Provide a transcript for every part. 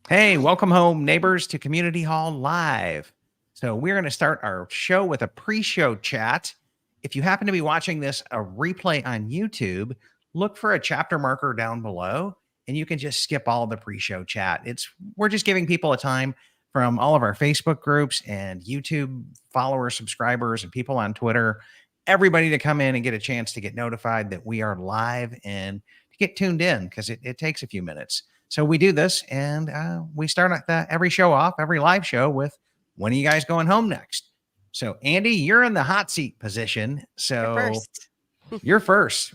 Hey, welcome home, neighbors, to Community Hall Live. So, we're going to start our show with a pre show chat. If you happen to be watching this a replay on YouTube, look for a chapter marker down below and you can just skip all the pre show chat. We're just giving people a time from all of our Facebook groups and YouTube followers, subscribers, and people on Twitter, everybody to come in and get a chance to get notified that we are live and to get tuned in because it takes a few minutes. So we do this, and we start every show off, every live show with, when are you guys going home next? So, Andy, you're in the hot seat position. So you're first.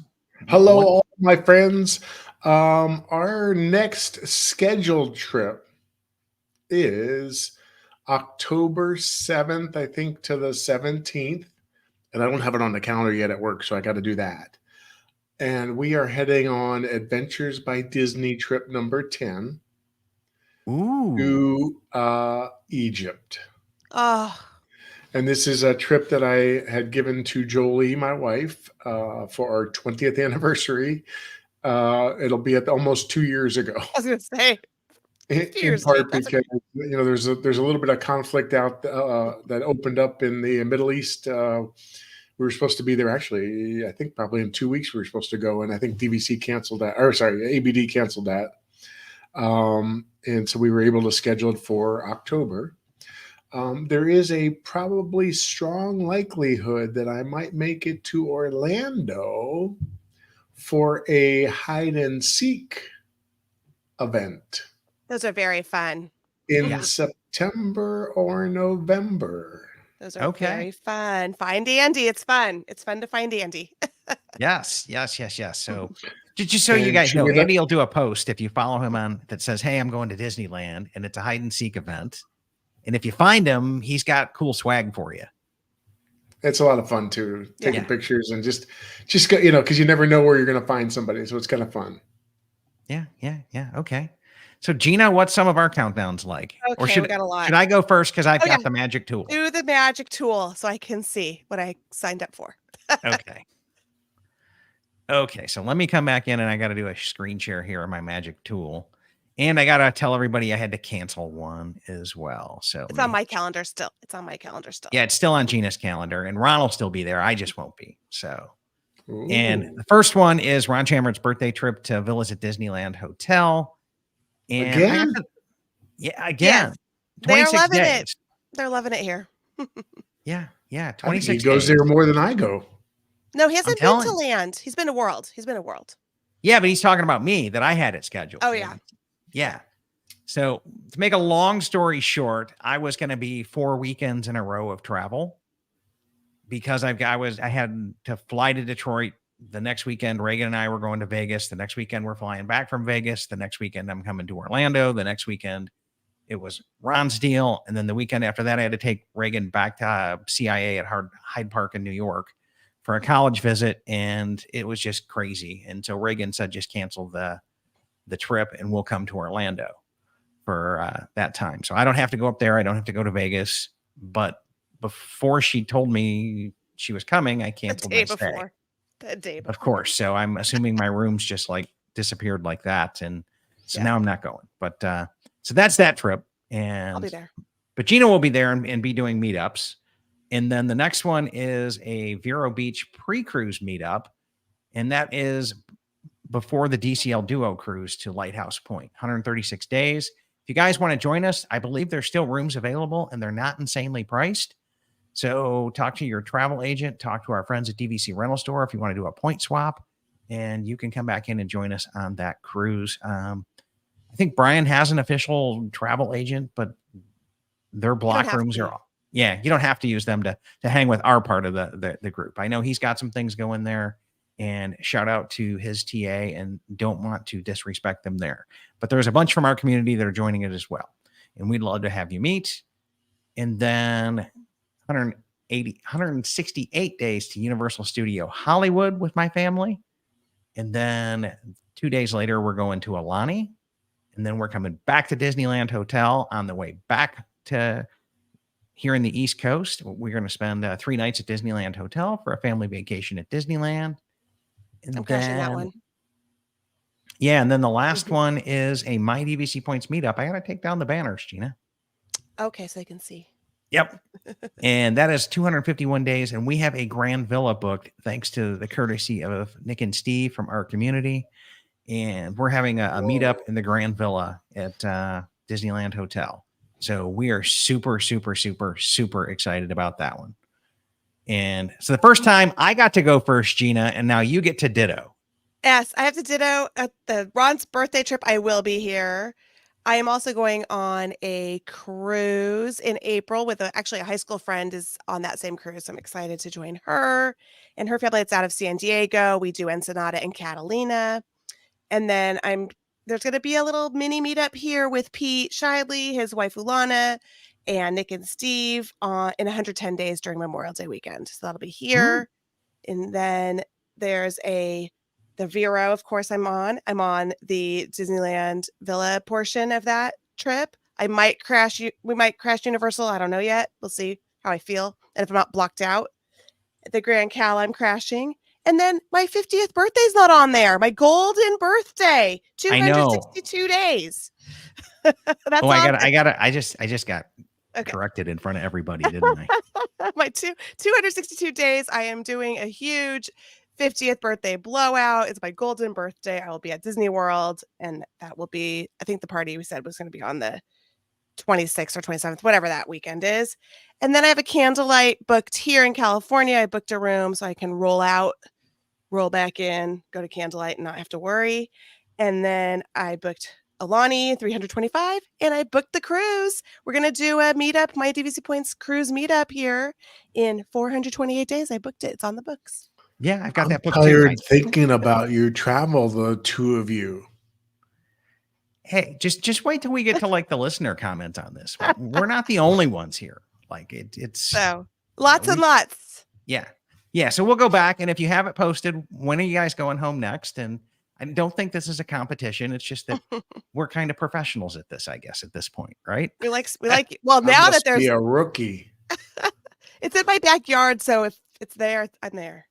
Hello, all my friends. Our next scheduled trip is October 7th, I think, to the 17th. And I don't have it on the calendar yet at work, so I got to do that. And we are heading on Adventures by Disney trip number 10 to Egypt. Oh. And this is a trip that I had given to Jolie, my wife, for our 20th anniversary. It'll be at almost 2 years ago. I was going to say. In part because there's a little bit of conflict out that opened up in the Middle East. We were supposed to be there actually, I think probably in 2 weeks we were supposed to go, and I think DVC canceled that, or sorry, ABD canceled that. And so we were able to schedule it for October. There is a probably strong likelihood that I might make it to Orlando for a hide and seek event. Those are very fun. In September or November. Those are very fun. Find Andy. It's fun. It's fun to find Andy. Yes. So just so you guys know, Andy will do a post if you follow him on that says, hey, I'm going to Disneyland, and it's a hide and seek event. And if you find him, he's got cool swag for you. It's a lot of fun too, taking pictures and just go, because you never know where you're going to find somebody. So it's kind of fun. Yeah. Okay. So, Gina, what's some of our countdowns like? Okay, we got a lot. Should I go first because I've got the magic tool? Do the magic tool so I can see what I signed up for. Okay, so let me come back in, and I got to do a screen share here on my magic tool. And I got to tell everybody I had to cancel one as well. So it's on my calendar still. Yeah, it's still on Gina's calendar, and Ron will still be there. I just won't be. So, And the first one is Ron Chambert's birthday trip to Villas at Disneyland Hotel. And again? Again. They're loving it. They're loving it here. Yeah. 26 days. He goes there more than I go. No, he hasn't been to land. He's been to World. Yeah, but he's talking about me, that I had it scheduled. Oh, yeah. Yeah. So to make a long story short, I was going to be 4 weekends in a row of travel because I had to fly to Detroit. The next weekend, Reagan and I were going to Vegas. The next weekend, we're flying back from Vegas. The next weekend, I'm coming to Orlando. The next weekend, it was Ron's deal. And then the weekend after that, I had to take Reagan back to CIA at Hyde Park in New York for a college visit. And it was just crazy. And so Reagan said, just cancel the trip and we'll come to Orlando for that time. So I don't have to go up there. I don't have to go to Vegas. But before she told me she was coming, I canceled my stay. The day before. Of course. So I'm assuming my rooms just like disappeared like that. And so now I'm not going. But so that's that trip. And I'll be there. But Gina will be there and be doing meetups. And then the next one is a Vero Beach pre-cruise meetup. And that is before the DCL Duo cruise to Lighthouse Point, 136 days. If you guys want to join us, I believe there's still rooms available and they're not insanely priced. So talk to your travel agent, talk to our friends at DVC Rental Store if you want to do a point swap, and you can come back in and join us on that cruise. I think Brian has an official travel agent, but their block rooms are all. Yeah, you don't have to use them to hang with our part of the group. I know he's got some things going there, and shout out to his TA, and don't want to disrespect them there. But there's a bunch from our community that are joining it as well, and we'd love to have you meet. And then 168 days to Universal Studio Hollywood with my family. And then 2 days later, we're going to Alani. And then we're coming back to Disneyland Hotel on the way back to here in the East Coast. We're going to spend 3 nights at Disneyland Hotel for a family vacation at Disneyland. And I'm crushing that one. Yeah, and then the last one is a My DVC Points meetup. I got to take down the banners, Gina. Okay, so I can see. Yep. And that is 251 days. And we have a grand villa booked thanks to the courtesy of Nick and Steve from our community. And we're having a meetup in the grand villa at Disneyland Hotel. So we are super, super, super, super excited about that one. And so the first time I got to go first, Gina, and now you get to ditto. Yes, I have to ditto at the Ron's birthday trip. I will be here. I am also going on a cruise in April with actually a high school friend is on that same cruise. I'm excited to join her and her family. It's out of San Diego. We do Ensenada and Catalina. And then there's going to be a little mini meetup here with Pete Shiley, his wife Ulana, and Nick and Steve in 110 days during Memorial Day weekend. So that'll be here. And then there's the Vero, of course, I'm on the Disneyland Villa portion of that trip. We might crash Universal. I don't know yet. We'll see how I feel. And if I'm not blocked out. The Grand Cal, I'm crashing. And then my 50th birthday's not on there. My golden birthday. 262 days. That's I just got corrected in front of everybody, didn't I? My 262 days. I am doing a huge 50th birthday blowout. It's my golden birthday. I will be at Disney World, and that will be, I think the party we said was going to be on the 26th or 27th, whatever that weekend is. And then I have a candlelight booked here in California. I booked a room so I can roll back in, go to candlelight and not have to worry. And then I booked Alani 325 and I booked the cruise. We're going to do a meetup, my DVC Points cruise meetup here in 428 days. I booked it. It's on the books. Yeah, I've got that booked tired too. thinking about your travel, the two of you. Hey, just wait till we get to like the listener comments on this. We're not the only ones here. Like it's so lots and lots. Yeah. Yeah. So we'll go back. And if you have it posted, when are you guys going home next? And I don't think this is a competition. It's just that we're kind of professionals at this, I guess, at this point, right? We like well, now that there's a rookie. It's in my backyard, so if it's there, I'm there.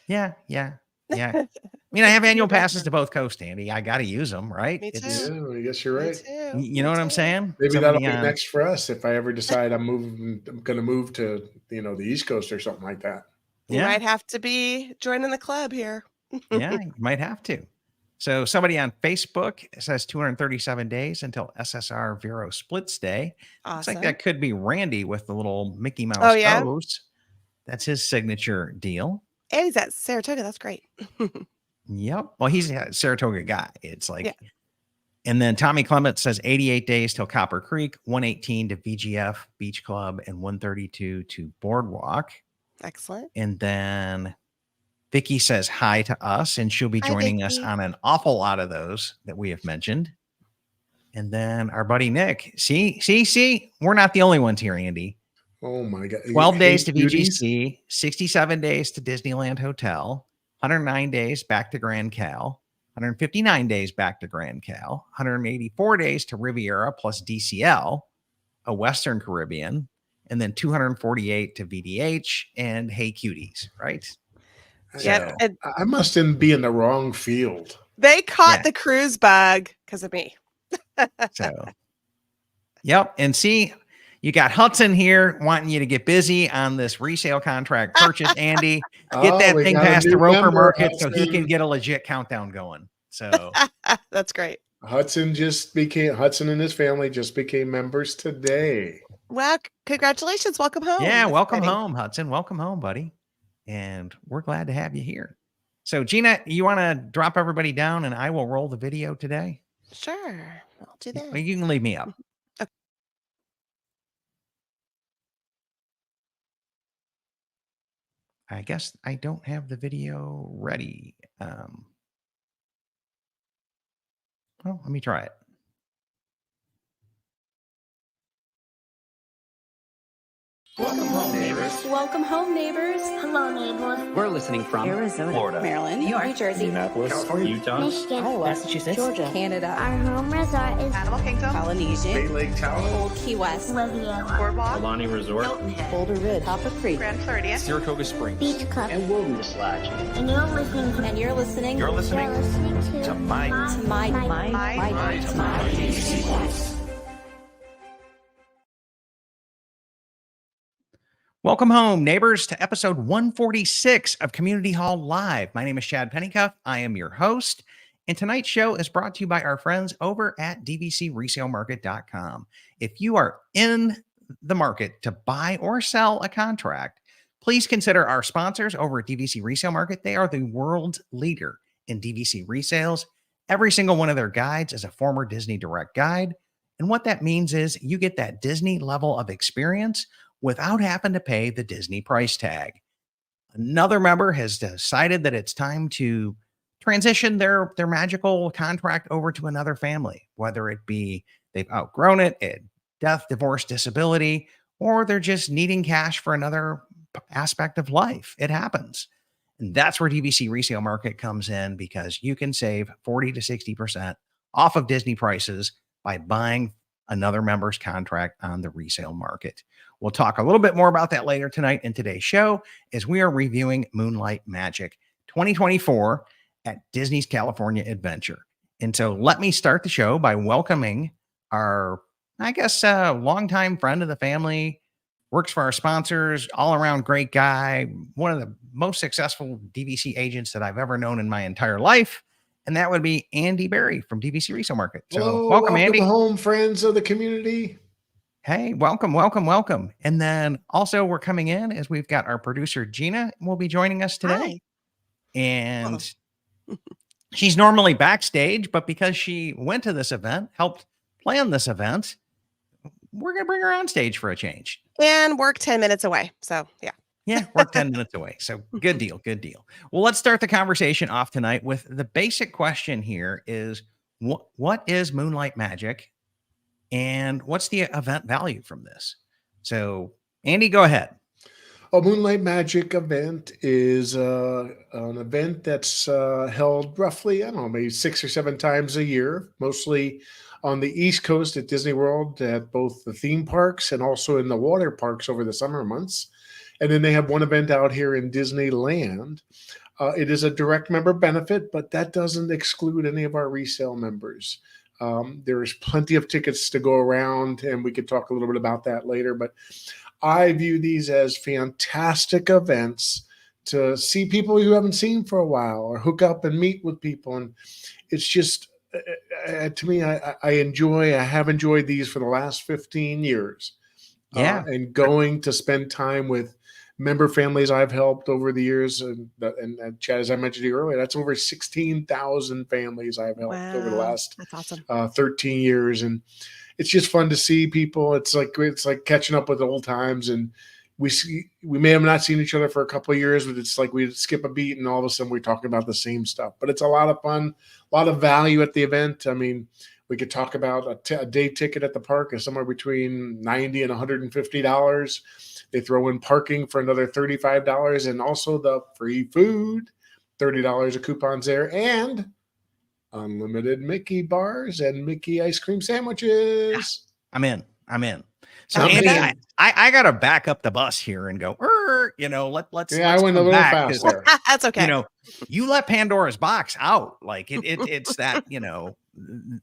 Yeah. I mean, I have annual passes to both coasts, Andy. I got to use them, right? Me too. Yeah, I guess you're right. You know what I'm saying? Maybe that'll be next for us if I ever decide I'm going to move to, the East Coast or something like that. You might have to be joining the club here. Yeah, you might have to. So somebody on Facebook says 237 days until SSR Vero Splits Day. Awesome. Looks like that could be Randy with the little Mickey Mouse O's. That's his signature deal. And he's at Saratoga. That's great. Yep. Well, he's a Saratoga guy. It's like, and then Tommy Clement says 88 days till Copper Creek, 118 to VGF Beach Club, and 132 to Boardwalk. Excellent. And then Vicky says hi to us, and she'll be joining us on an awful lot of those that we have mentioned. And then our buddy Nick, see, we're not the only ones here, Andy. Oh my God. 12 days to VGC, 67 days to Disneyland Hotel, 109 days back to Grand Cal, 159 days back to Grand Cal, 184 days to Riviera plus DCL, a Western Caribbean, and then 248 to VDH and Hey Cuties, right? Yeah. So, I must be in the wrong field. They caught the cruise bug because of me. So, yep. And see, you got Hudson here wanting you to get busy on this resale contract purchase, Andy. Get that thing past the Roper Market so he can get a legit countdown going. So that's great. Hudson and his family just became members today. Well, congratulations. Welcome home. Yeah, welcome home, Hudson. Welcome home, buddy. And we're glad to have you here. So, Gina, you want to drop everybody down and I will roll the video today? Sure. I'll do that. You can leave me up. Okay. I guess I don't have the video ready. Well, let me try it. Welcome home, neighbors. Welcome home, neighbors. Hello, neighbors. We're listening from Arizona, Florida, Maryland, New York, New Jersey, Indianapolis, California, Utah, Michigan, Iowa, Massachusetts, Georgia, Canada, Our home resort is Animal Kingdom, Polynesia, Bay Lake Tower, Old Key West, Riviera, Boardwalk, Alani Resort, Hilton Head, Boulder Ridge, Copper Creek, Grand Floridian, Saratoga Springs. Beach Club, and Wilderness Lodge. and you're listening to and you're listening You're listening You're listening to to my DVC voice. Welcome home, neighbors, to episode 146 of Community Hall Live. My name is Chad Pennycuff. I am your host. And tonight's show is brought to you by our friends over at DVCResaleMarket.com. If you are in the market to buy or sell a contract, please consider our sponsors over at DVC Resale Market. They are the world leader in DVC resales. Every single one of their guides is a former Disney Direct guide. And what that means is you get that Disney level of experience without having to pay the Disney price tag. Another member has decided that it's time to transition their magical contract over to another family, whether it be they've outgrown it, death, divorce, disability, or they're just needing cash for another aspect of life. It happens. And that's where DVC Resale Market comes in, because you can save 40 to 60% off of Disney prices by buying another member's contract on the resale market. We'll talk a little bit more about that later tonight in today's show, as we are reviewing Moonlight Magic 2024 at Disney's California Adventure. And so let me start the show by welcoming our, longtime friend of the family, works for our sponsors, all around great guy, one of the most successful DVC agents that I've ever known in my entire life. And that would be Andy Berry from DVC Resale Market. So hello, welcome, Andy. home, friends of the community. Hey, welcome. And then also we're coming in as we've got our producer, Gina, will be joining us today. Hi. And she's normally backstage, but because she went to this event, helped plan this event, we're going to bring her on stage for a change. And work 10 minutes away. So, yeah. Yeah, we're 10 minutes away. So good deal. Well, let's start the conversation off tonight with the basic question here is, what is Moonlight Magic? And what's the event value from this? So, Andy, go ahead. A Moonlight Magic event is an event that's held roughly, maybe 6 or 7 times a year, mostly on the East Coast at Disney World, at both the theme parks and also in the water parks over the summer months. And then they have one event out here in Disneyland. It is a direct member benefit, but that doesn't exclude any of our resale members. There's plenty of tickets to go around, and we could talk a little bit about that later. But I view these as fantastic events to see people you haven't seen for a while, or hook up and meet with people. And it's just, to me, I have enjoyed these for the last 15 years. Yeah. And going to spend time with member families I've helped over the years. And Chad, as I mentioned to you earlier, that's over 16,000 families I've helped over the last That's awesome. 13 years. And it's just fun to see people. It's like catching up with old times. And we may have not seen each other for a couple of years, but it's like we skip a beat and all of a sudden we're talking about the same stuff. But it's a lot of fun, a lot of value at the event. I mean, we could talk about a day ticket at the park is somewhere between $90 and $150. They throw in parking for another $35, and also the free food, $30 of coupons there, and unlimited Mickey bars and Mickey ice cream sandwiches. I'm in. So Andy, I got to back up the bus here and go, let's. Yeah, I went a little fast there. That's okay. You let Pandora's box out. Like it's that,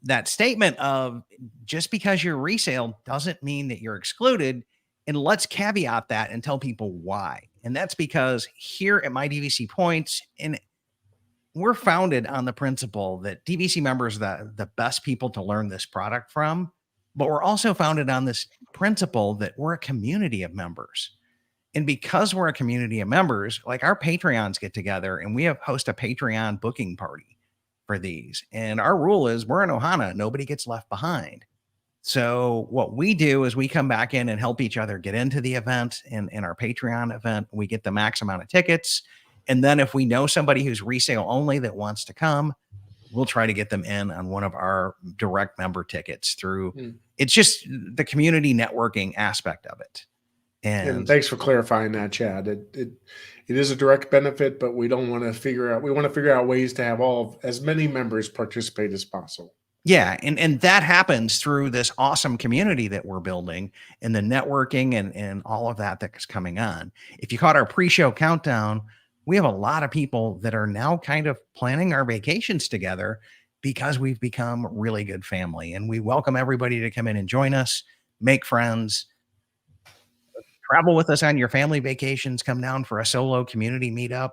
that statement of just because you're resale doesn't mean that you're excluded. And let's caveat that and tell people why. And that's because here at My DVC Points, and we're founded on the principle that DVC members are the best people to learn this product from. But we're also founded on this principle that we're a community of members. And because we're a community of members, like our Patreons get together and we host a Patreon booking party for these. And our rule is we're in Ohana, nobody gets left behind. So what we do is we come back in and help each other get into the event. And in our Patreon event, we get the max amount of tickets. And then if we know somebody who's resale only that wants to come, we'll try to get them in on one of our direct member tickets through. It's just the community networking aspect of it. And thanks for clarifying that, Chad. It is a direct benefit, but we don't want to figure out. We want to figure out ways to have as many members participate as possible. Yeah, and that happens through this awesome community that we're building and the networking and all of that that's coming on. If you caught our pre-show countdown, we have a lot of people that are now kind of planning our vacations together because we've become really good family, and we welcome everybody to come in and join us, make friends, travel with us on your family vacations, come down for a solo community meetup.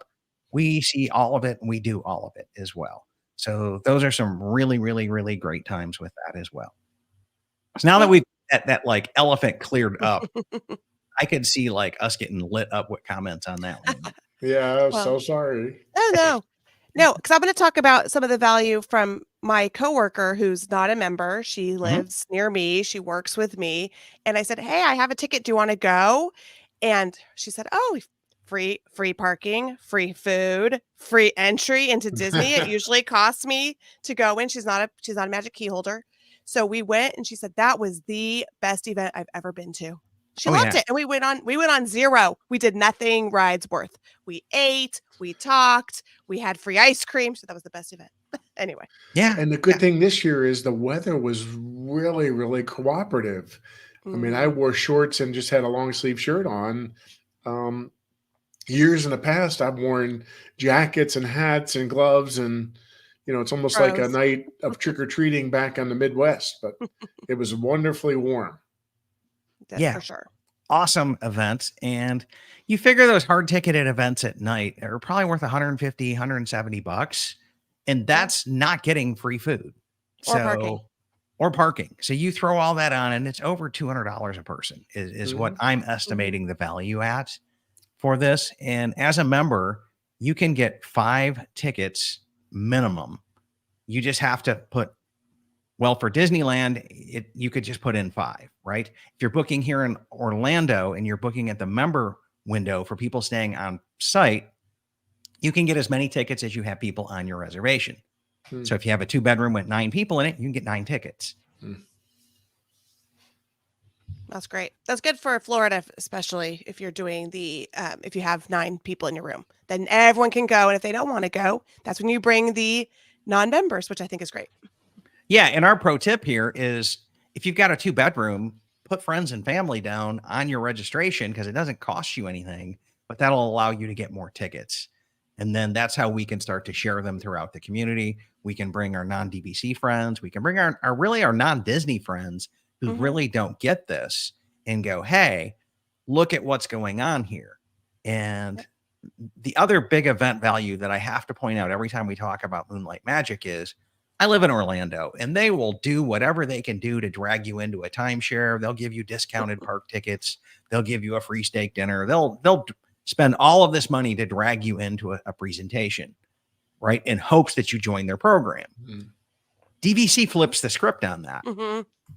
We see all of it and we do all of it as well. So those are some really, really, really great times with that as well. So now that we've that like elephant cleared up, I could see like us getting lit up with comments on that one. Yeah, I'm so sorry. No, because I'm going to talk about some of the value from my coworker who's not a member. She lives near me. She works with me. And I said, hey, I have a ticket. Do you want to go? And she said, oh, free parking, free food, free entry into Disney. It usually costs me to go in. She's not a Magic Key holder. So we went and she said that was the best event I've ever been to. She loved it. And we went on zero. We did nothing rides worth. We ate, we talked, we had free ice cream. So that was the best event. Anyway. Yeah. And the good thing this year is the weather was really, really cooperative. I mean, I wore shorts and just had a long sleeve shirt on. Years in the past, I've worn jackets and hats and gloves, and it's almost like a night of trick-or-treating back on the Midwest, but it was wonderfully warm. Yeah, for sure. Awesome events. And you figure those hard ticketed events at night are probably worth 150, 170 bucks. And that's not getting free food. Or parking. So you throw all that on and it's over $200 a person is what I'm estimating the value at for this. And as a member, you can get 5 tickets minimum. You just have to put, well, for Disneyland, you could just put in 5, right? If you're booking here in Orlando and you're booking at the member window for people staying on site, you can get as many tickets as you have people on your reservation. So if you have a 2-bedroom with 9 people in it, you can get 9 tickets. That's great. That's good for Florida, especially if you're doing if you have 9 people in your room, then everyone can go. And if they don't want to go, that's when you bring the non-members, which I think is great. Yeah. And our pro tip here is if you've got a 2-bedroom, put friends and family down on your registration because it doesn't cost you anything, but that'll allow you to get more tickets. And then that's how we can start to share them throughout the community. We can bring our non-DVC friends. We can bring our non-Disney friends who really don't get this and go, hey, look at what's going on here. And the other big event value that I have to point out every time we talk about Moonlight Magic is I live in Orlando and they will do whatever they can do to drag you into a timeshare. They'll give you discounted park tickets. They'll give you a free steak dinner. They'll spend all of this money to drag you into a presentation, right? In hopes that you join their program. DVC flips the script on that.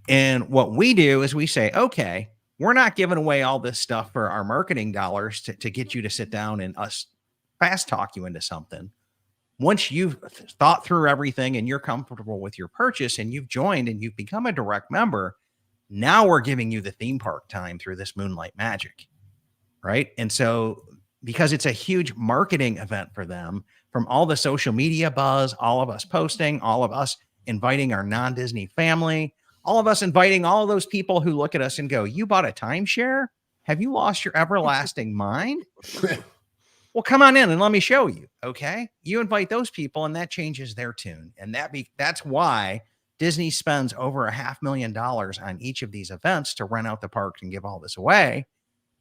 And what we do is we say, okay, we're not giving away all this stuff for our marketing dollars to get you to sit down and us fast talk you into something. Once you've thought through everything and you're comfortable with your purchase and you've joined and you've become a direct member, now we're giving you the theme park time through this Moonlight Magic, right? And so because it's a huge marketing event for them, from all the social media buzz, all of us posting, all of us inviting our non-Disney family, all of us inviting all of those people who look at us and go, you bought a timeshare? Have you lost your everlasting mind? Well, come on in and let me show you. Okay. You invite those people and that changes their tune. And that's why Disney spends over $500,000 on each of these events to rent out the park and give all this away,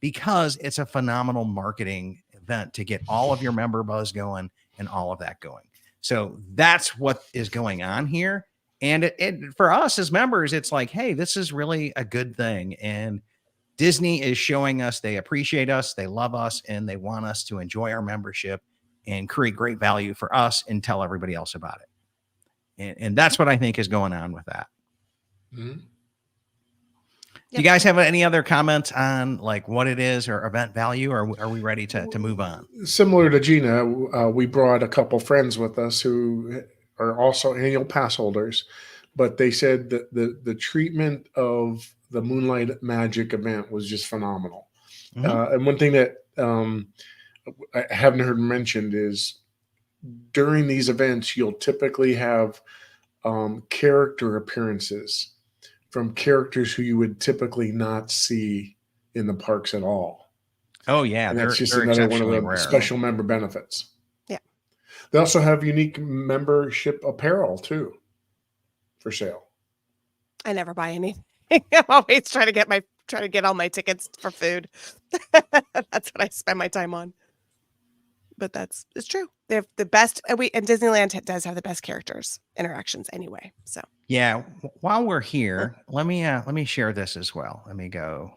because it's a phenomenal marketing event to get all of your member buzz going and all of that going. So that's what is going on here. And it for us as members, it's like, hey, this is really a good thing. And Disney is showing us they appreciate us, they love us, and they want us to enjoy our membership and create great value for us and tell everybody else about it. And that's what I think is going on with that. Do you guys have any other comments on like what it is or event value, or are we ready to move on? Similar to Gina, we brought a couple friends with us who are also annual pass holders, but they said that the treatment of the Moonlight Magic event was just phenomenal. And one thing that I haven't heard mentioned is during these events, you'll typically have character appearances from characters who you would typically not see in the parks at all. Oh yeah, And that's just they're another one of exceptionally the rare. special member benefits. Yeah. They also have unique membership apparel too for sale. I never buy anything. I'm always trying to get all my tickets for food. That's what I spend my time on. But it's true. They have the best, and Disneyland does have the best characters interactions anyway. So Yeah. While we're here, let me share this as well. Let me go.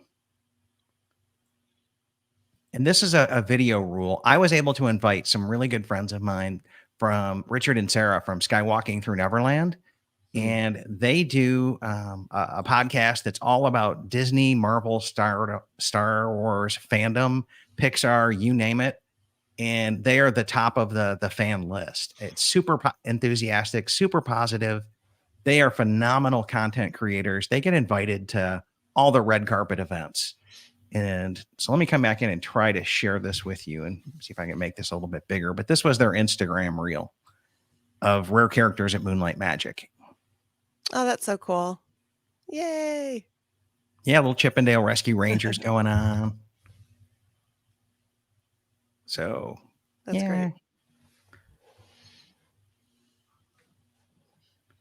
And this is a video rule. I was able to invite some really good friends of mine from Richard and Sarah from Skywalking Through Neverland. And they do a podcast that's all about Disney, Marvel, Star Wars, fandom, Pixar, you name it. And they are the top of the fan list. It's super enthusiastic, super positive. They are phenomenal content creators. They get invited to all the red carpet events. And so let me come back in and try to share this with you and see if I can make this a little bit bigger. But this was their Instagram reel of rare characters at Moonlight Magic. Oh, that's so cool. Yay. Yeah, little Chippendale Rescue Rangers going on. So That's great.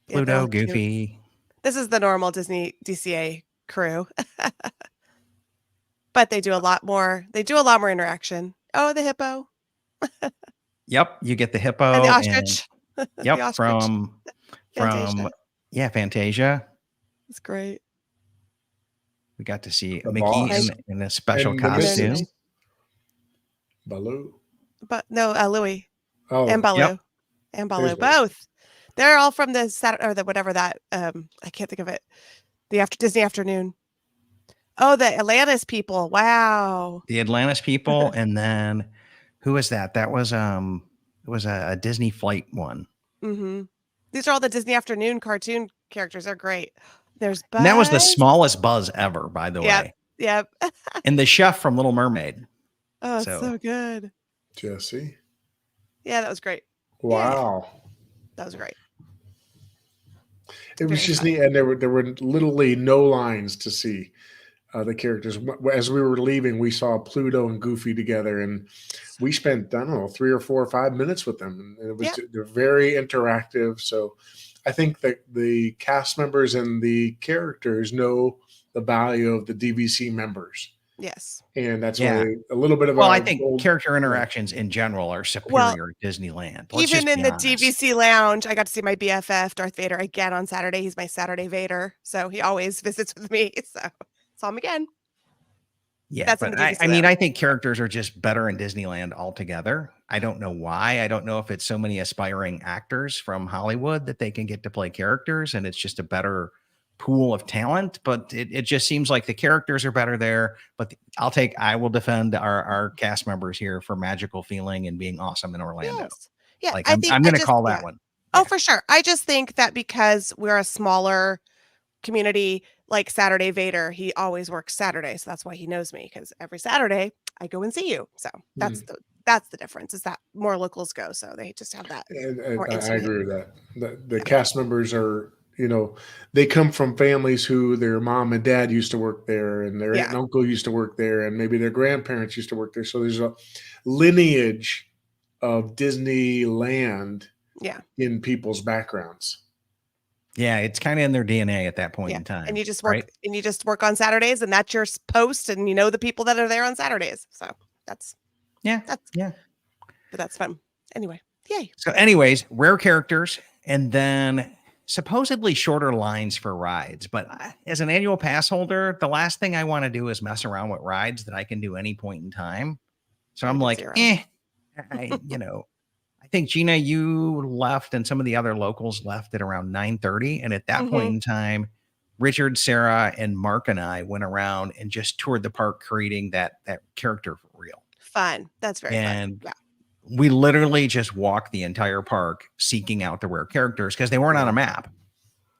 Yeah, they're all Pluto, cute. Goofy. This is the normal Disney DCA crew. But they do a lot more. They do a lot more interaction. Oh, the hippo. Yep, you get the hippo And the ostrich. Yep, The ostrich. from Fantasia. Fantasia. It's great. We got to see The Mickey boss. in a special And the costume. missus. Baloo. But no, Louis Oh, and Baloo. Yep. And Baloo. There's Baloo. Both. They're all from the Saturday or the whatever that I can't think of it. The Disney afternoon. Oh, the Atlantis people. Wow. The Atlantis people, and then who was that? That was it was a Disney flight one. Mm-hmm. These are all the Disney afternoon cartoon characters. They're great. There's Buzz. And that was the smallest Buzz ever, by the way. Yep. And the chef from Little Mermaid. Oh, it's So- so good. Jesse. Yeah, that was great. Wow. That was great. It was Very just fun. neat, and there were literally no lines to see the characters. As we were leaving, we saw Pluto and Goofy together, and we spent, I don't know, 3 or 4 or 5 minutes with them. And it was they're very interactive. So I think that the cast members and the characters know the value of the DVC members, Yes. and that's Yeah. why a little bit of Well, a I think gold- character interactions in general are superior at Disneyland. Let's Even just in be the honest. DVC lounge, I got to see my BFF, Darth Vader, again on Saturday. He's my Saturday Vader. So he always visits with me. So saw him again. Yeah, That's in but the I DVC mean, lounge. I think characters are just better in Disneyland altogether. I don't know why. I don't know if it's so many aspiring actors from Hollywood that they can get to play characters, and it's just a better pool of talent. But it just seems like the characters are better there. But I will defend our cast members here for magical feeling and being awesome in Orlando. Yes. Yeah. Like I I'm think going to call that yeah. one. Oh, Yeah. for sure. I just think that because we're a smaller community, like Saturday Vader, he always works Saturday. So that's why he knows me, because every Saturday I go and see you. So that's the difference, is that more locals go. So they just have that. And more I intimate. agree with that. The cast members are, they come from families who their mom and dad used to work there, and their aunt and uncle used to work there, and maybe their grandparents used to work there. So there's a lineage of Disneyland in people's backgrounds. Yeah, it's kind of in their DNA at that point in time. And you just work right? and you just work on Saturdays, and that's your post, and you know the people that are there on Saturdays. So that's but that's fun. Anyway, yay. So, anyways, rare characters, and then supposedly shorter lines for rides. But as an annual pass holder, the last thing I want to do is mess around with rides that I can do any point in time. So I'm like, I think Gina, you left, and some of the other locals left at around 9:30, and at that point in time, Richard, Sarah, and Mark and I went around and just toured the park, creating that character reel. Fun. That's very And fun. we literally just walked the entire park seeking out the rare characters because they weren't on a map.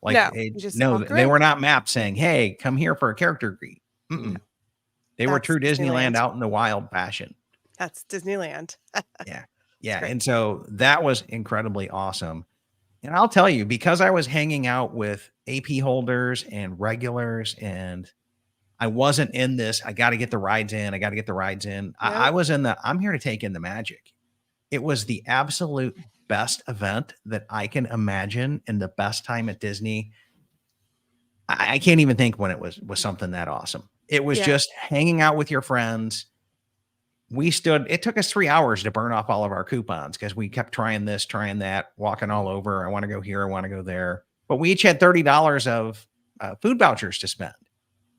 Like, No, you just walk they around. were not mapped saying, "Hey, come here for a character greet." No. They were That's true Disneyland Disneyland. out in the wild fashion. That's Disneyland. Yeah. Yeah. great. And so that was incredibly awesome. And I'll tell you, because I was hanging out with AP holders and regulars, and I wasn't in this, I got to get the rides in. I got to get the rides in. I Yep. was in the, I'm here to take in the magic. It was the absolute best event that I can imagine, and the best time at Disney. I can't even think when it was something that awesome. It was Yeah. just hanging out with your friends. It took us 3 hours to burn off all of our coupons because we kept trying this, trying that, walking all over. I want to go here. I want to go there. But we each had $30 of food vouchers to spend.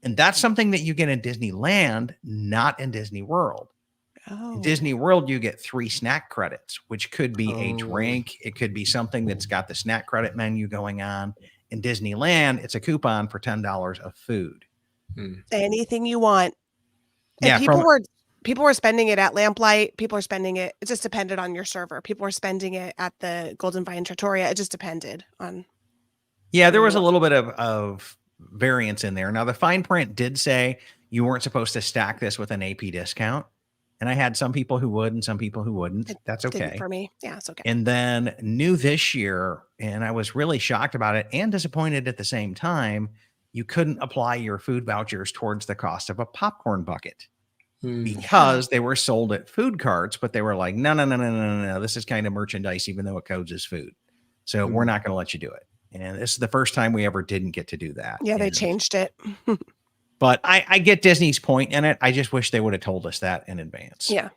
And that's something that you get in Disneyland, not in Disney World. Oh. In Disney World, you get 3 snack credits, which could be a Oh. drink. It could be something that's got the snack credit menu going on. In Disneyland, it's a coupon for $10 of food. Anything you want. And Yeah, people were spending it at Lamplight. People are spending it. It just depended on your server. People were spending it at the Golden Vine Trattoria. It just depended on. Yeah, there was a little bit of variance in there. Now, the fine print did say you weren't supposed to stack this with an AP discount. And I had some people who would and some people who wouldn't. That's Didn't okay. for me. Yeah, it's okay. And then new this year, and I was really shocked about it and disappointed at the same time, you couldn't apply your food vouchers towards the cost of a popcorn bucket because they were sold at food carts, but they were like, no. This is kind of merchandise, even though it codes as food. So we're not going to let you do it. And this is the first time we ever didn't get to do that. Yeah, they And- changed it. But I get Disney's point in it. I just wish they would have told us that in advance. Yeah.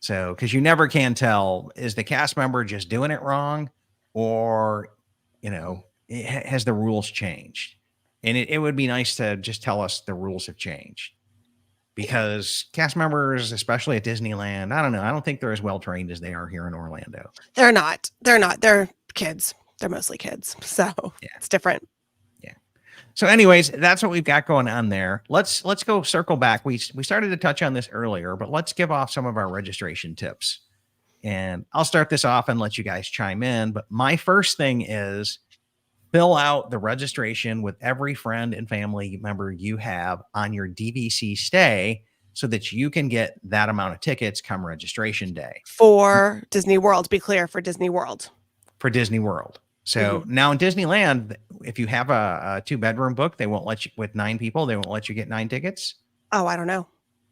So, because you never can tell, is the cast member just doing it wrong, or, has the rules changed? And it would be nice to just tell us the rules have changed, because cast members, especially at Disneyland, I don't know. I don't think they're as well trained as they are here in Orlando. They're not. They're kids. They're mostly kids. So it's different. So anyways, that's what we've got going on there. Let's go circle back. We started to touch on this earlier, but let's give off some of our registration tips. And I'll start this off and let you guys chime in. But my first thing is fill out the registration with every friend and family member you have on your DVC stay so that you can get that amount of tickets come registration day. For Disney World, be clear, for Disney World. For Disney World. So now in Disneyland, if you have a 2-bedroom book, they won't let you, with 9 people, they won't let you get 9 tickets. Oh, I don't know.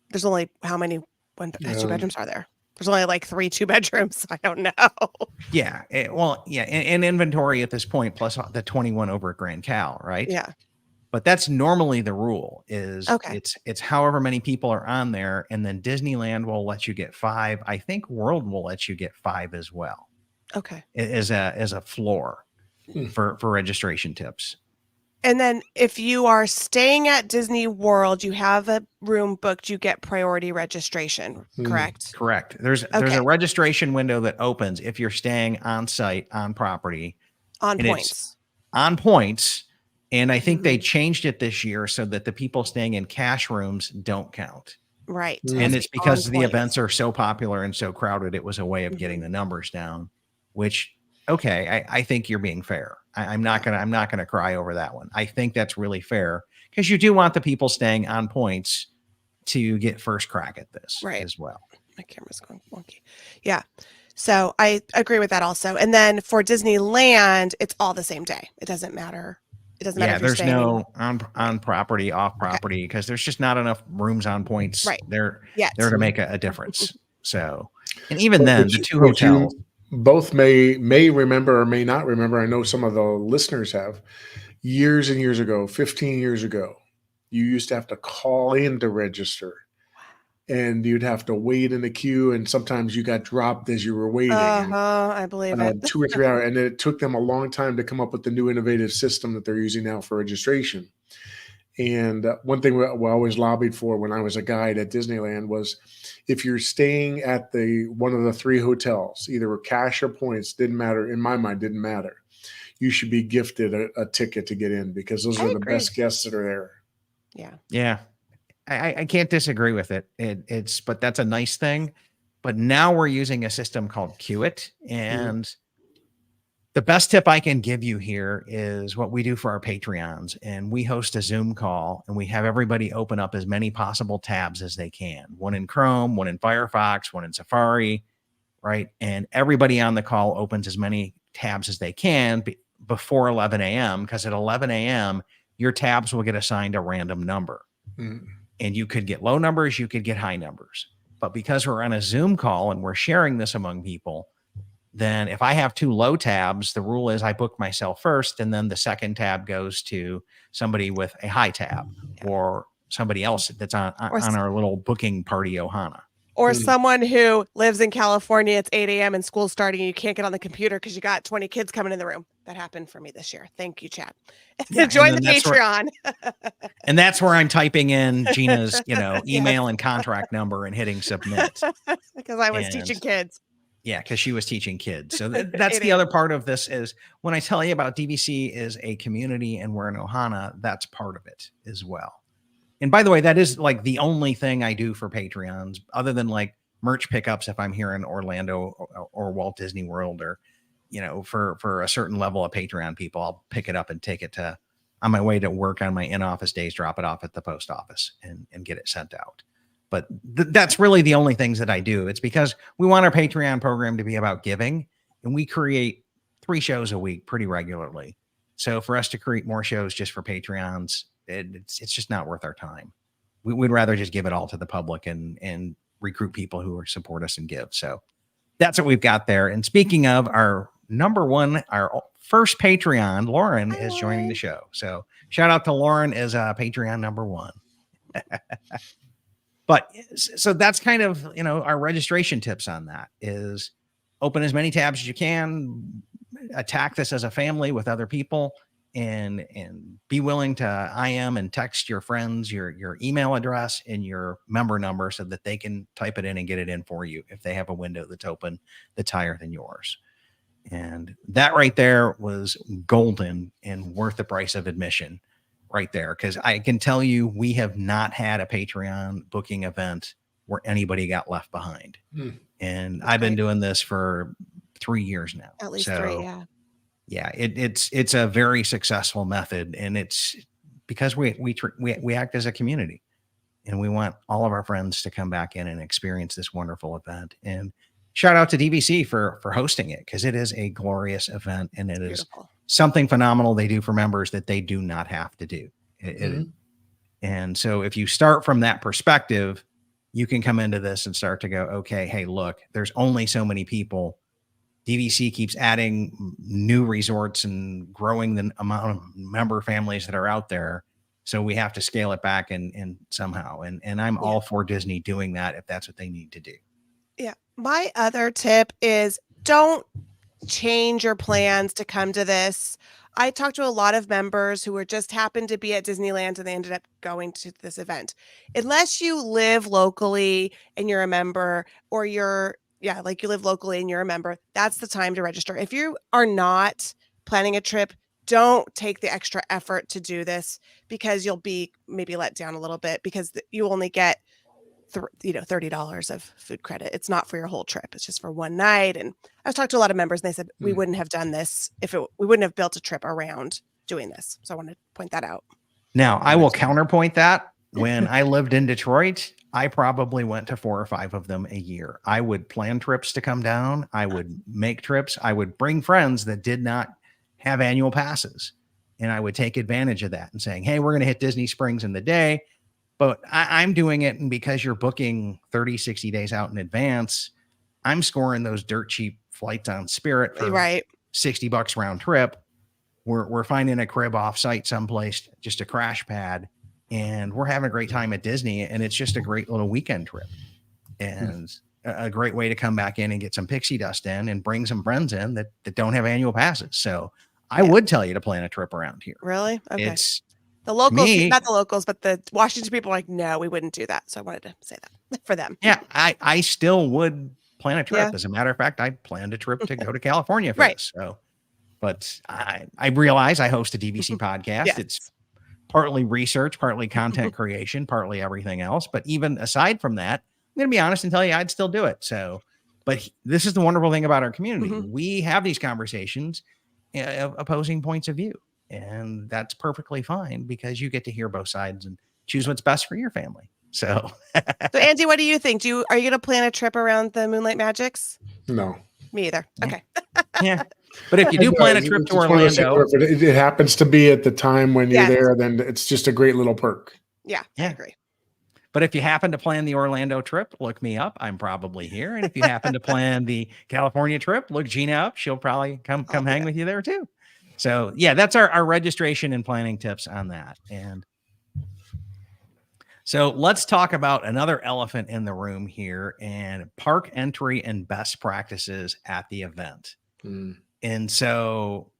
There's only how many 2 bedrooms are there? There's only like 3 2-bedrooms. I don't know. Yeah. In inventory at this point, plus the 21 over at Grand Cal, right? Yeah. But that's normally the rule is Okay. it's however many people are on there. And then Disneyland will let you get 5. I think World will let you get 5 as well. Okay. As a floor for registration tips. And then if you are staying at Disney World, you have a room booked, you get priority registration, correct? Correct. There's Okay. a registration window that opens if you're staying on site, on property, On and points. on points. And I think they changed it this year so that the people staying in cash rooms don't count. Right. And it's because on the points. events are so popular and so crowded. It was a way of getting the numbers down, which, okay, I think you're being fair. I'm not gonna cry over that one. I think that's really fair because you do want the people staying on points to get first crack at this as well. My camera's going wonky. Yeah. So I agree with that also. And then for Disneyland, it's all the same day. It doesn't matter. It doesn't matter. Yeah, if you're there's staying no on property, off property, because there's just not enough rooms on points. Right. They're Yet. there to make a difference. So, and even then, the 2 hotels. Both may remember or may not remember. I know some of the listeners have. Years and years ago, 15 years ago, you used to have to call in to register, and you'd have to wait in the queue. And sometimes you got dropped as you were waiting. I believe it. 2 or 3 hours, and it took them a long time to come up with the new innovative system that they're using now for registration. And one thing we always lobbied for when I was a guide at Disneyland was if you're staying at one of the 3 hotels, either with cash or points, didn't matter. In my mind, didn't matter. You should be gifted a ticket to get in because those are the best guests that are there. Yeah. Yeah. I can't disagree with it. But that's a nice thing. But now we're using a system called Qit, and The best tip I can give you here is what we do for our Patreons. And we host a Zoom call and we have everybody open up as many possible tabs as they can. One in Chrome, one in Firefox, one in Safari, right? And everybody on the call opens as many tabs as they can before 11 a.m. because at 11 a.m., your tabs will get assigned a random number. And you could get low numbers, you could get high numbers. But because we're on a Zoom call and we're sharing this among people, then if I have 2 low tabs, the rule is I book myself first, and then the second tab goes to somebody with a high tab or somebody else that's on our little booking party Ohana. Or someone who lives in California, it's 8 a.m. and school's starting and you can't get on the computer because you got 20 kids coming in the room. That happened for me this year. Thank you, Chad. Yeah, Join the Patreon. And that's where I'm typing in Gina's, email and contract number and hitting submit. Because I was teaching kids. Yeah, because she was teaching kids. So that's the other part of this is when I tell you about DVC is a community and we're in Ohana, that's part of it as well. And by the way, that is like the only thing I do for Patreons other than like merch pickups if I'm here in Orlando or Walt Disney World or, for a certain level of Patreon people, I'll pick it up and take it on my way to work on my in-office days, drop it off at the post office and get it sent out. But that's really the only things that I do. It's because we want our Patreon program to be about giving, and we create 3 shows a week pretty regularly. So for us to create more shows just for Patreons, it's just not worth our time. We'd rather just give it all to the public and recruit people who support us and give. So that's what we've got there. And speaking of our our first Patreon, Lauren is joining the show. So shout out to Lauren as Patreon number 1. But so that's kind of, our registration tips on that is open as many tabs as you can, attack this as a family with other people, and be willing to IM and text your friends, your email address and your member number so that they can type it in and get it in for you if they have a window that's open that's higher than yours. And that right there was golden and worth the price of admission. Right there, because I can tell you we have not had a Patreon booking event where anybody got left behind. And I've been doing this for 3 years now. At least 3, yeah. It's a very successful method, and it's because we act as a community, and we want all of our friends to come back in and experience this wonderful event. And shout out to DVC for hosting it because it is a glorious event, and it is something phenomenal they do for members that they do not have to do. And so if you start from that perspective, you can come into this and start to go, okay, hey, look, there's only so many people. DVC keeps adding new resorts and growing the amount of member families that are out there. So we have to scale it back and somehow. And I'm all for Disney doing that if that's what they need to do. Yeah. My other tip is don't change your plans to come to this. I talked to a lot of members who were just happened to be at Disneyland and they ended up going to this event. Unless you live locally and you're a member, or you live locally and you're a member, that's the time to register. If you are not planning a trip, don't take the extra effort to do this because you'll be maybe let down a little bit because you only get $30 of food credit. It's not for your whole trip. It's just for one night. And I've talked to a lot of members and they said, we wouldn't have done this we wouldn't have built a trip around doing this. So I want to point that out. Now I will counterpoint that. When I lived in Detroit, I probably went to 4 or 5 of them a year. I would plan trips to come down. I would make trips. I would bring friends that did not have annual passes. And I would take advantage of that and saying, hey, we're going to hit Disney Springs in the day. But I'm doing it, and because you're booking 30, 60 days out in advance, I'm scoring those dirt cheap flights on Spirit for $60 round trip. We're finding a crib off site someplace, just a crash pad, and we're having a great time at Disney. And it's just a great little weekend trip and a great way to come back in and get some pixie dust in and bring some friends in that don't have annual passes. So I would tell you to plan a trip around here. Really? Okay. It's the locals, not the locals, but the Washington people are like, no, we wouldn't do that. So I wanted to say that for them. Yeah, I still would plan a trip. Yeah. As a matter of fact, I planned a trip to go to California for this. So, but I realize I host a DVC podcast. Yes. It's partly research, partly content creation, partly everything else. But even aside from that, I'm going to be honest and tell you, I'd still do it. So, but this is the wonderful thing about our community. We have these conversations opposing points of view. And that's perfectly fine because you get to hear both sides and choose what's best for your family. So, So Andy, what do you think? Are you going to plan a trip around the Moonlight Magics? No. Me either. Yeah. Okay. yeah. But if you do plan a trip to It's one of those things Orlando, where if it happens to be at the time when you're Yes. there, then it's just a great little perk. Yeah, I Yeah. agree. but if you happen to plan the Orlando trip, look me up. I'm probably here. And if you happen to plan the California trip, look Gina up. She'll probably come hang with you there too. So yeah, that's our registration and planning tips on that. And so let's talk about another elephant in the room here, and park entry and best practices at the event. And so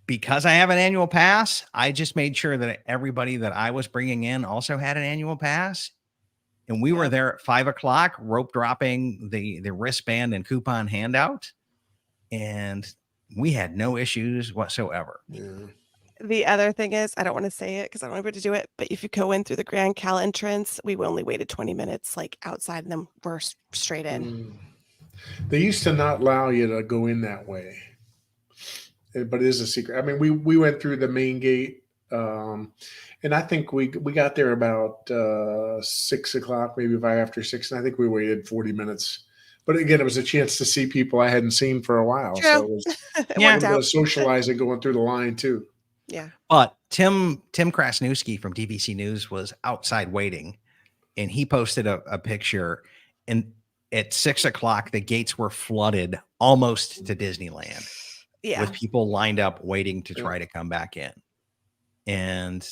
because I have an annual pass, I just made sure that everybody that I was bringing in also had an annual pass. And we were there at 5 o'clock, rope dropping the wristband and coupon handout. And we had no issues whatsoever. Yeah. The other thing is, I don't want to say it because I don't know how to do it, but if you go in through the Grand Cal entrance, we only waited 20 minutes like outside, and then we're straight in. They used to not allow you to go in that way, but it is a secret. I mean, we went through the main gate, and I think we got there about 6 o'clock, maybe by after 6, and I think we waited 40 minutes. But again, it was a chance to see people I hadn't seen for a while. True. So it was It a worked little bit out. of socializing going through the line too. Yeah. But Tim Krasnewski from DVC News was outside waiting, and he posted a picture. And at 6 o'clock, the gates were flooded almost to Disneyland. Yeah. With people lined up waiting to try to come back in. And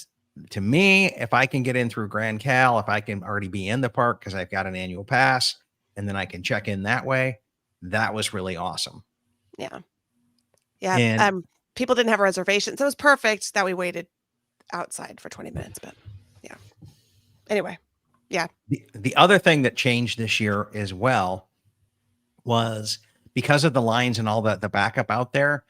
to me, if I can get in through Grand Cal, if I can already be in the park because I've got an annual pass, and then I can check in that way, that was really awesome. Yeah. Yeah. And- People didn't have a reservation, so it was perfect that we waited outside for 20 minutes. But yeah. Anyway. Yeah. The other thing that changed this year as well was because of the lines and all the backup out there,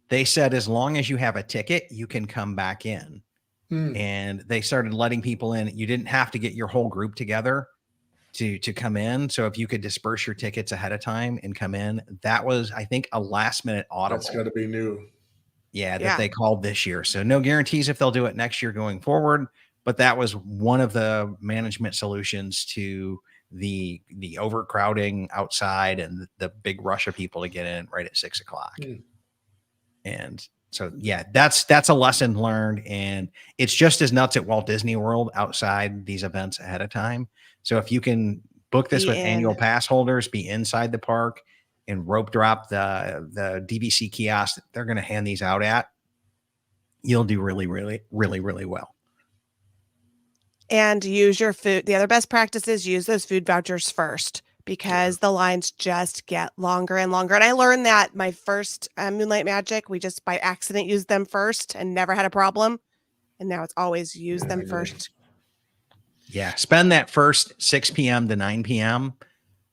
they said as long as you have a ticket, you can come back in. And they started letting people in. You didn't have to get your whole group together to come in. So if you could disperse your tickets ahead of time and come in, that was, I think, a last minute audible. That's got to be new. Yeah, that they called this year. So no guarantees if they'll do it next year going forward. But that was one of the management solutions to the overcrowding outside and the big rush of people to get in right at 6 o'clock. And so, yeah, that's a lesson learned. And it's just as nuts at Walt Disney World outside these events ahead of time. So if you can book this with annual pass holders, be inside the park, and rope drop the DVC kiosk they're going to hand these out at, you'll do really, really, really, really well. And use your food. The other best practice is use those food vouchers first, because the lines just get longer and longer. And I learned that my first Moonlight Magic, we just by accident used them first and never had a problem. And now it's always use them first. Yeah. Spend that first 6 p.m. to 9 p.m.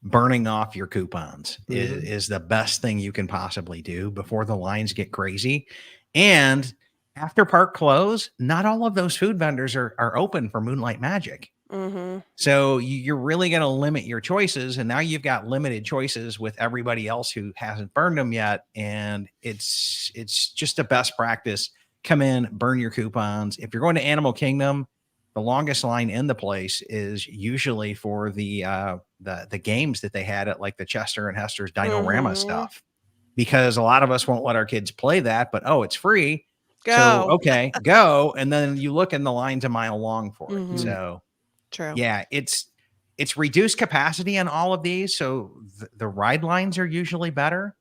burning off your coupons is the best thing you can possibly do before the lines get crazy. And after park close, not all of those food vendors are open for Moonlight Magic. So you're really going to limit your choices. And now you've got limited choices with everybody else who hasn't burned them yet. And it's just a best practice. Come in, burn your coupons. If you're going to Animal Kingdom, the longest line in the place is usually for the games that they had at like the Chester and Hester's Dino-Rama stuff, because a lot of us won't let our kids play that, but it's free. Go. So, okay, go. And then you look and the line's a mile long for it. So true. Yeah, it's reduced capacity on all of these. So the ride lines are usually better.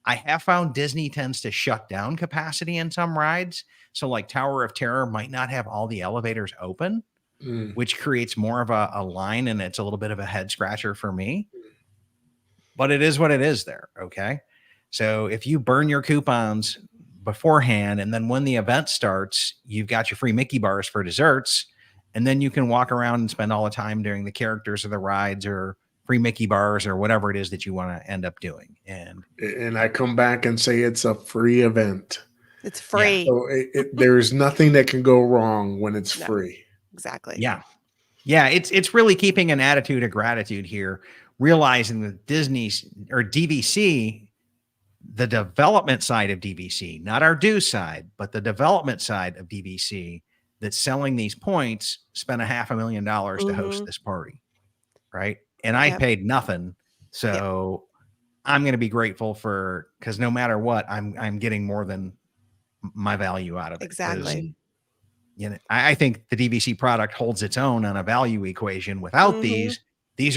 I have found Disney tends to shut down capacity in some rides. So like Tower of Terror might not have all the elevators open, which creates more of a line, and it's a little bit of a head scratcher for me. But it is what it is there. Okay. So if you burn your coupons beforehand, and then when the event starts, you've got your free Mickey bars for desserts, and then you can walk around and spend all the time during the characters of the rides or free Mickey bars or whatever it is that you want to end up doing. And I come back and say it's a free event. It's free. So there's nothing that can go wrong when it's free. Exactly. Yeah. It's really keeping an attitude of gratitude here, realizing that Disney's or DVC, the development side of DVC, not our do side, but the development side of DVC that's selling these points spent $500,000 to host this party. Right. And I paid nothing. So I'm going to be grateful because no matter what, I'm getting more than my value out of it. Exactly. You know, I think the DVC product holds its own on a value equation. Without these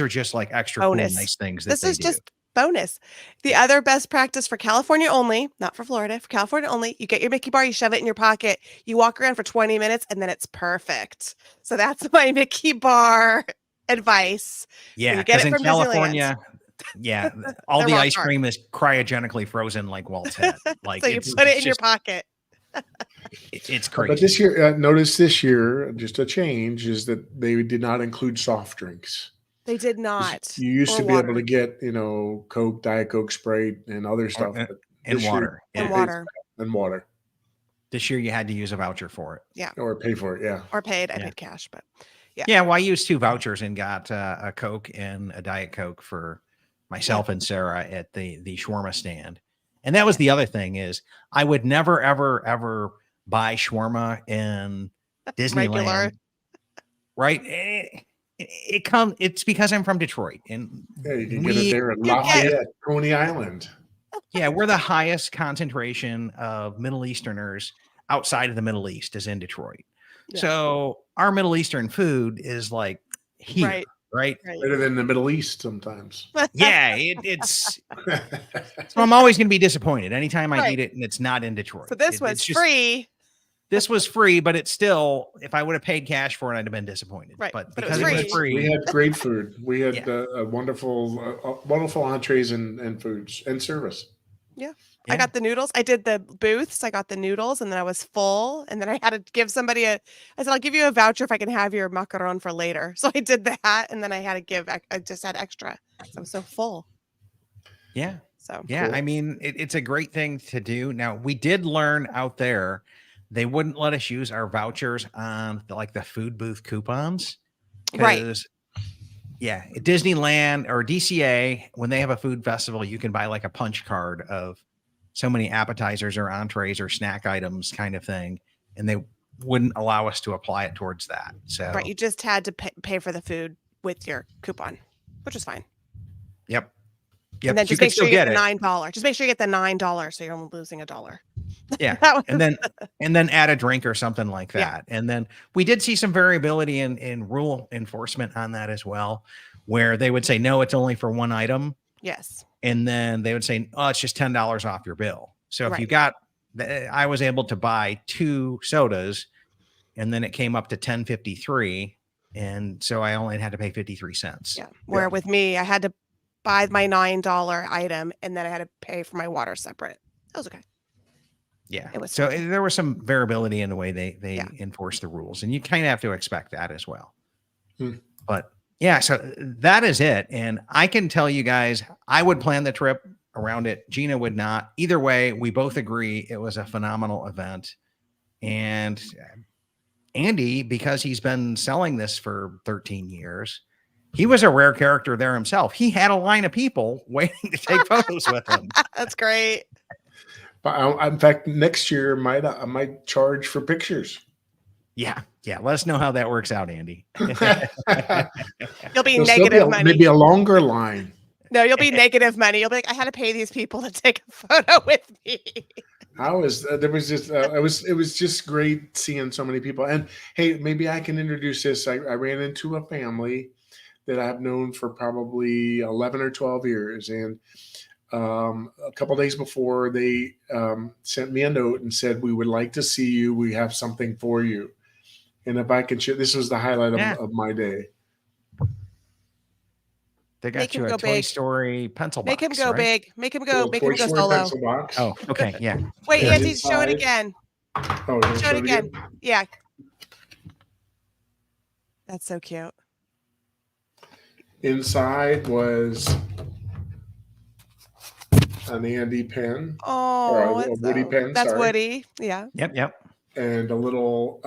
are just like extra cool, nice things that they do. Just bonus. The other best practice for California only, not for Florida, for California only, you get your Mickey bar, you shove it in your pocket, you walk around for 20 minutes, and then it's perfect. So that's my Mickey bar advice. Yeah, because in California, all the ice cream is cryogenically frozen like Walt's head. Like so you put it in your pocket. It's crazy. But this year, notice this year, just a change is that they did not include soft drinks. They did not. You used to be able to get, Coke, Diet Coke, Sprite, and other stuff. And water. And water. And water. This year you had to use a voucher for it. Yeah. Or pay for it. Yeah. Or paid. I paid cash, but yeah. Yeah. Well, I used 2 vouchers and got a Coke and a Diet Coke for myself and Sarah at the shawarma stand. And that was the other thing is I would never, ever, ever buy shawarma in Disneyland. Regular. Right. It's because I'm from Detroit and you can get it there in Lafayette, Coney Island. Yeah, we're the highest concentration of Middle Easterners outside of the Middle East is in Detroit. Yeah. So our Middle Eastern food is like here, right? Better than the Middle East sometimes. Yeah, it's so I'm always going to be disappointed anytime I eat it and it's not in Detroit. So this was free. This was free, but it's still, if I would have paid cash for it, I'd have been disappointed. Right. But because it was free. We had great food. We had wonderful entrees and foods and service. Yeah. I got the noodles. I did the booths. I got the noodles and then I was full. And then I had to give somebody I said, I'll give you a voucher if I can have your macaron for later. So I did that. And then I had to I just had extra. So I was so full. Yeah. So, yeah. Cool. I mean, it's a great thing to do. Now, we did learn out there, they wouldn't let us use our vouchers on the food booth coupons. Right. Yeah. At Disneyland or DCA, when they have a food festival, you can buy like a punch card of so many appetizers or entrees or snack items kind of thing. And they wouldn't allow us to apply it towards that. So right. You just had to pay for the food with your coupon, which is fine. Yep. And then just make sure you get the $9. Just make sure you get the $9 so you're only losing $1. Yeah. and then add a drink or something like that. Yeah. And then we did see some variability in rule enforcement on that as well, where they would say, no, it's only for one item. Yes. And then they would say, oh, it's just $10 off your bill. So if you got, I was able to buy 2 sodas and then it came up to $10.53. And so I only had to pay 53 cents. Yeah. Where with me, I had to buy my $9 item and then I had to pay for my water separate. That was okay. Yeah. So there was some variability in the way they enforce the rules, and you kind of have to expect that as well. But yeah, so that is it. And I can tell you guys, I would plan the trip around it. Gina would not. Either way, we both agree it was a phenomenal event. And Andy, because he's been selling this for 13 years, he was a rare character there himself. He had a line of people waiting to take photos with him. That's great. In fact, next year I might charge for pictures. Yeah. Let us know how that works out, Andy. You'll be negative money. Maybe a longer line. No, you'll be negative money. You'll be like, I had to pay these people to take a photo with me. It was just great seeing so many people. And hey, maybe I can introduce this. I ran into a family that I've known for probably 11 or 12 years, and a couple of days before, they sent me a note and said, we would like to see you. We have something for you. And if I can share, this was the highlight of my day. They got you a Toy Story pencil box. Make him go big. Make him go solo. Box. Oh, okay. Yeah. Wait, Andy, show it again. Oh, show it again. Yeah. That's so cute. Inside was an Andy pen. Oh, a Woody pen. That's Woody. Yeah. Yep. And a little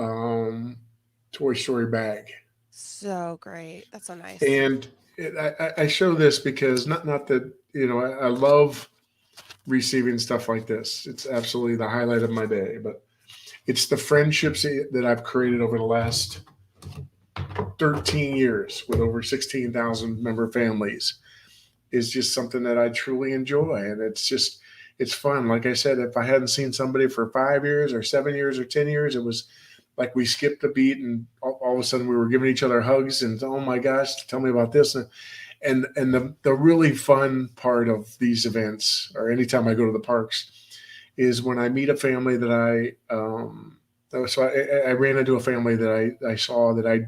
Toy Story bag. So great. That's so nice. And I show this because not that, I love receiving stuff like this. It's absolutely the highlight of my day. But it's the friendships that I've created over the last 13 years with over 16,000 member families is just something that I truly enjoy. And it's fun. Like I said, if I hadn't seen somebody for 5 years or 7 years or 10 years, it was like we skipped a beat and all of a sudden we were giving each other hugs and, oh my gosh, tell me about this. And the really fun part of these events, or anytime I go to the parks, is when I meet a family that I ran into a family that I saw that I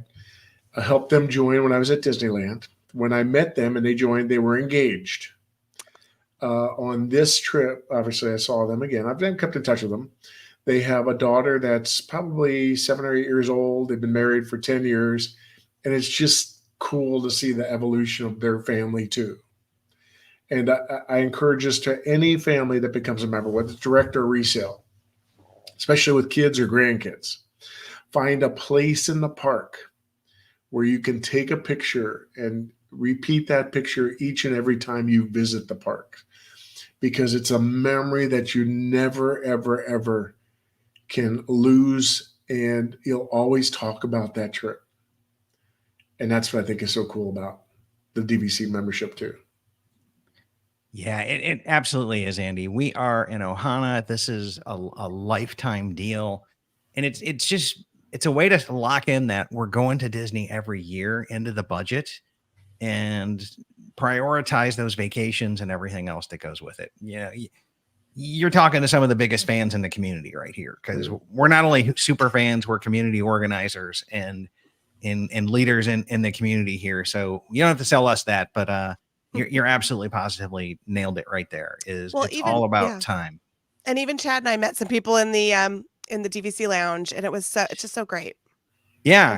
helped them join when I was at Disneyland. When I met them and they joined, they were engaged. On this trip, obviously, I saw them again. I've been kept in touch with them. They have a daughter that's probably 7 or 8 years old. They've been married for 10 years. And it's just cool to see the evolution of their family, too. And I encourage this to any family that becomes a member, whether it's direct or resale, especially with kids or grandkids. Find a place in the park where you can take a picture and repeat that picture each and every time you visit the park, because it's a memory that you never, ever, ever can lose. And you'll always talk about that trip. And that's what I think is so cool about the DVC membership too. Yeah, it absolutely is, Andy. We are in Ohana. This is a lifetime deal. And it's a way to lock in that we're going to Disney every year into the budget and prioritize those vacations and everything else that goes with it. Yeah. You're talking to some of the biggest fans in the community right here, because we're not only super fans, we're community organizers and leaders in the community here. So you don't have to sell us that, but you're absolutely positively nailed it right there. It's all about time. And even Chad and I met some people in the DVC lounge, and it's just so great. Yeah.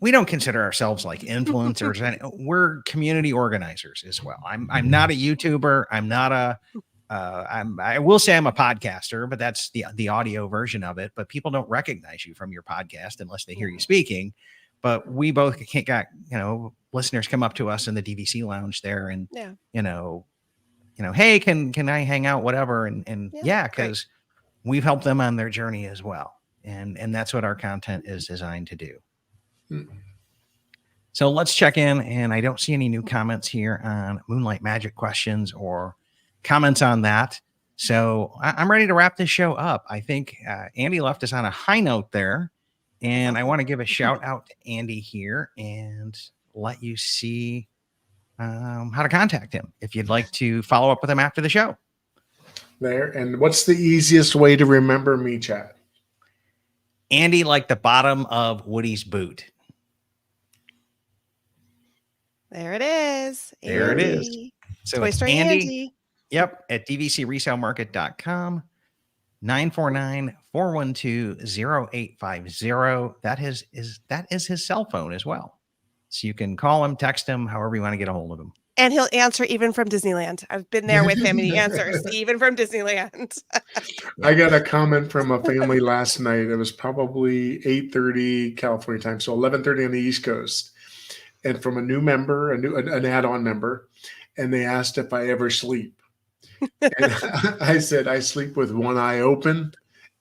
We don't consider ourselves like influencers. We're community organizers as well. I'm not a YouTuber. I'm not I will say I'm a podcaster, but that's the audio version of it. But people don't recognize you from your podcast unless they hear you speaking. But we both got, listeners come up to us in the DVC lounge there and, hey, can I hang out, whatever. And because we've helped them on their journey as well. And that's what our content is designed to do. So let's check in. And I don't see any new comments here on Moonlight Magic questions or comments on that. So I'm ready to wrap this show up. I think Andy left us on a high note there. And I want to give a shout out to Andy here and let you see how to contact him if you'd like to follow up with him after the show. There. And what's the easiest way to remember me, Chad? Andy, like the bottom of Woody's boot. There it is. There it is. So Toy it's Story Andy. Yep. At DVCResaleMarket.com. 949-412-0850. That is his cell phone as well. So you can call him, text him, however you want to get a hold of him. And he'll answer even from Disneyland. I've been there with him and he answers even from Disneyland. I got a comment from a family last night. It was probably 8:30 California time, so 11:30 on the East Coast. And from a new member, an add-on member, and they asked if I ever sleep. And I said, I sleep with one eye open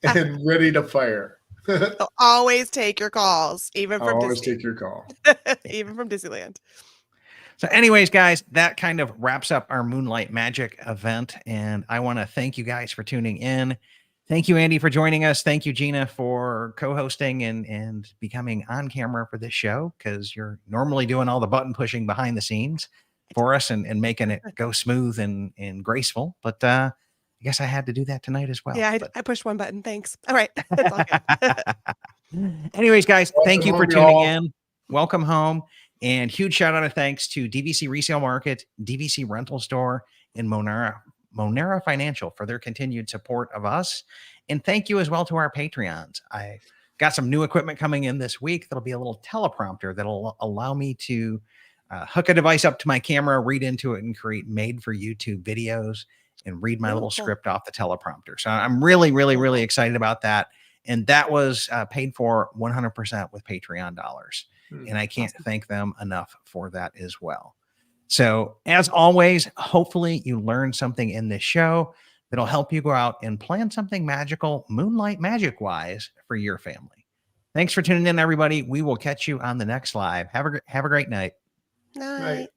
and ready to fire. So always take your calls, even from Always Disney. take your call. Even from Disneyland. So anyways, guys, that kind of wraps up our Moonlight Magic event. And I want to thank you guys for tuning in. Thank you, Andy, for joining us. Thank you, Gina, for co-hosting and becoming on camera for this show, because you're normally doing all the button pushing behind the scenes for us and making it go smooth and graceful. But I guess I had to do that tonight as well. Yeah, I pushed one button. Thanks. All right. That's all good. Anyways, guys, thank you for home, tuning y'all. in. Welcome home. And huge shout out of thanks to DVC Resale Market, DVC Rental Store, and Monera Financial for their continued support of us. And thank you as well to our Patreons. I got some new equipment coming in this week. That'll be a little teleprompter that'll allow me to hook a device up to my camera, read into it, and create made for YouTube videos and read my little script off the teleprompter. So I'm really, really, really excited about that. And that was paid for 100% with Patreon dollars. And I can't thank them enough for that as well. So, as always, hopefully you learned something in this show that'll help you go out and plan something magical, Moonlight magic wise, for your family. Thanks for tuning in, everybody. We will catch you on the next live. Have a great night. Night. Right.